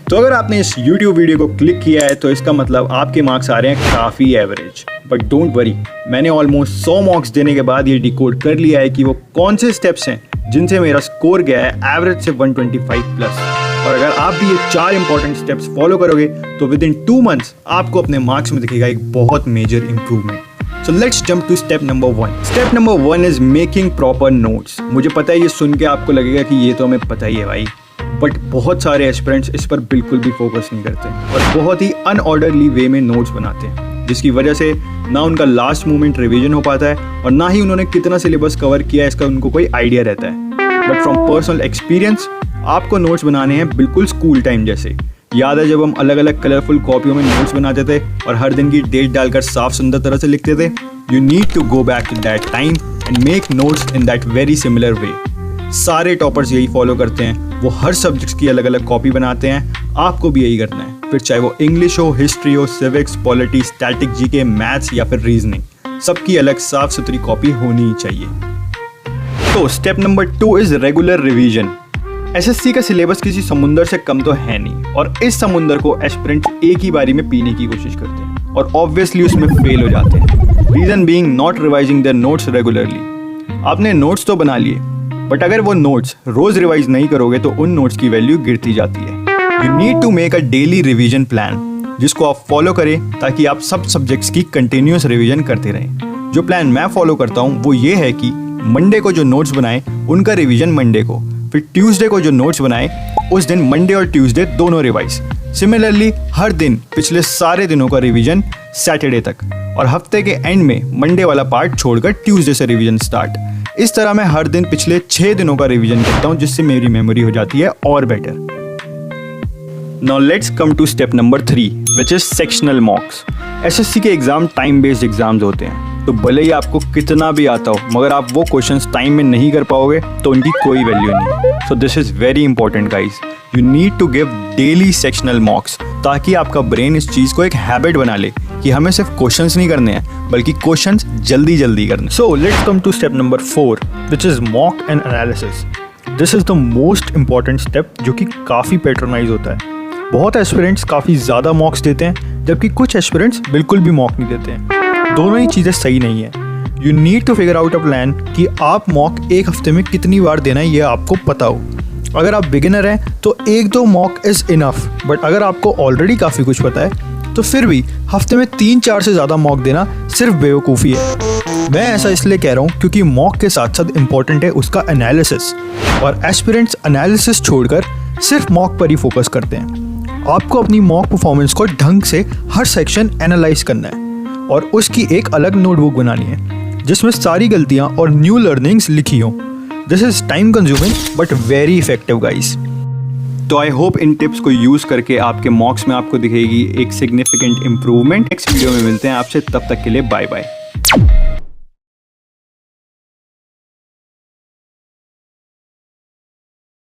तो अगर आपने इस YouTube वीडियो को क्लिक किया है तो इसका मतलब आपके मार्क्स आ रहे हैं काफ़ी एवरेज। बट डोंट वरी, मैंने ऑलमोस्ट 100 मार्क्स देने के बाद ये डिकोड कर लिया है कि वो कौन से स्टेप्स हैं जिनसे मेरा स्कोर गया है एवरेज से 125 प्लस। और अगर आप भी ये 4 इंपॉर्टेंट स्टेप्स फॉलो करोगे तो विद इन 2 मंथ्स आपको अपने मार्क्स में दिखेगा एक बहुत major improvement. So let's jump to step number 1। Step number 1 is making proper notes. मुझे पता है ये सुन के आपको लगेगा कि ये तो हमें पता ही है भाई, बट बहुत सारे एस्पिरेंट्स इस पर बिल्कुल भी फोकस नहीं करते और बहुत ही अनऑर्डरली वे में नोट्स बनाते हैं, जिसकी वजह से ना उनका लास्ट मोमेंट रिवीजन हो पाता है और ना ही उन्होंने कितना सिलेबस कवर किया है इसका उनको कोई आइडिया रहता है। बट फ्रॉम पर्सनल एक्सपीरियंस आपको नोट्स बनाने हैं बिल्कुल स्कूल टाइम जैसे। याद है जब हम अलग अलग कलरफुल कॉपियों में नोट्स बनाते थे और हर दिन की डेट डालकर साफ सुंदर तरह से लिखते थे? You need to go back to that time and make notes in that very similar way. सारे टॉपर्स यही फॉलो करते हैं, वो हर सब्जेक्ट्स की अलग अलग कॉपी बनाते हैं। आपको भी यही करना है, फिर चाहे वो इंग्लिश हो, हिस्ट्री हो, civics, polity, static, GK, maths या फिर रीजनिंग, सबकी अलग साफ सुथरी कॉपी होनी ही चाहिए। तो step number 2 is regular revision. SSC का सिलेबस किसी समुंदर से कम तो है नहीं और इस समुंदर को एस्पिरेंट्स एक ही बारी में पीने की कोशिश करते हैं और ऑब्वियसली उसमें फेल हो जाते हैं। Reason being not revising their notes regularly. आपने नोट्स तो बना लिए, बट अगर वो नोट्स रोज रिवाइज नहीं करोगे तो उन नोट्स की वैल्यू गिरती जाती है। You need to make a daily revision plan जिसको आप फॉलो करें ताकि आप सब सब्जेक्ट्स की कंटिन्यूस रिवीजन करते रहें। जो प्लान मैं फॉलो करता हूँ वो ये है कि मंडे को जो नोट्स बनाए उनका रिवीजन मंडे को, फिर ट्यूसडे को जो नोट्स बनाए उस दिन मंडे और ट्यूसडे दोनों रिवाइज। सिमिलरली हर दिन पिछले सारे दिनों का रिवीजन सैटरडे तक और हफ्ते के एंड में मंडे वाला पार्ट छोड़कर ट्यूसडे से रिवीजन स्टार्ट। इस तरह मैं हर दिन पिछले 6 दिनों का रिवीजन करता हूँ जिससे मेरी मेमोरी हो जाती है और better. Now let's come to step number 3 which is sectional mocks. SSC के एग्जाम टाइम बेस्ड एग्जाम्स होते हैं, तो भले ही आपको कितना भी आता हो मगर आप वो क्वेश्चंस टाइम में नहीं कर पाओगे तो उनकी कोई वैल्यू नहीं। So this is very important guys, you need to give daily sectional mocks ताकि आपका ब्रेन इस चीज़ को एक हैबिट बना ले कि हमें सिर्फ क्वेश्चंस नहीं करने हैं बल्कि क्वेश्चंस जल्दी जल्दी करने। So let's come to step number 4 which is mock and analysis. This is the most important step जो कि काफ़ी पैटर्नाइज होता है। बहुत एस्पिरेंट्स काफ़ी ज़्यादा मॉक्स देते हैं जबकि कुछ एस्पिरेंट्स बिल्कुल भी मॉक नहीं देते हैं। दोनों ही चीज़ें सही नहीं है। You need to figure out a plan कि आप मॉक एक हफ्ते में कितनी बार देना है ये आपको पता हो। अगर आप बिगिनर हैं तो 1-2 मॉक इज़ इनफ, बट अगर आपको ऑलरेडी काफ़ी कुछ पता है तो फिर भी हफ्ते में 3-4 से ज़्यादा मॉक देना सिर्फ बेवकूफ़ी है। मैं ऐसा इसलिए कह रहा हूँ क्योंकि मॉक के साथ साथ इम्पॉर्टेंट है उसका एनालिसिस और एस्पिरेंट्स एनालिसिस छोड़कर सिर्फ मॉक पर ही फोकस करते हैं। आपको अपनी मॉक परफॉर्मेंस को ढंग से हर सेक्शन एनालाइज करना है और उसकी एक अलग नोटबुक बनानी है जिसमें सारी गलतियां और न्यू लर्निंग्स लिखी हों। This is time consuming but very effective guys. तो आई होप इन टिप्स को यूज़ करके आपके मॉक्स में आपको दिखेगी एक सिग्निफिकेंट इंप्रूवमेंट। नेक्स्ट वीडियो में मिलते हैं आपसे, तब तक के लिए बाय बाय।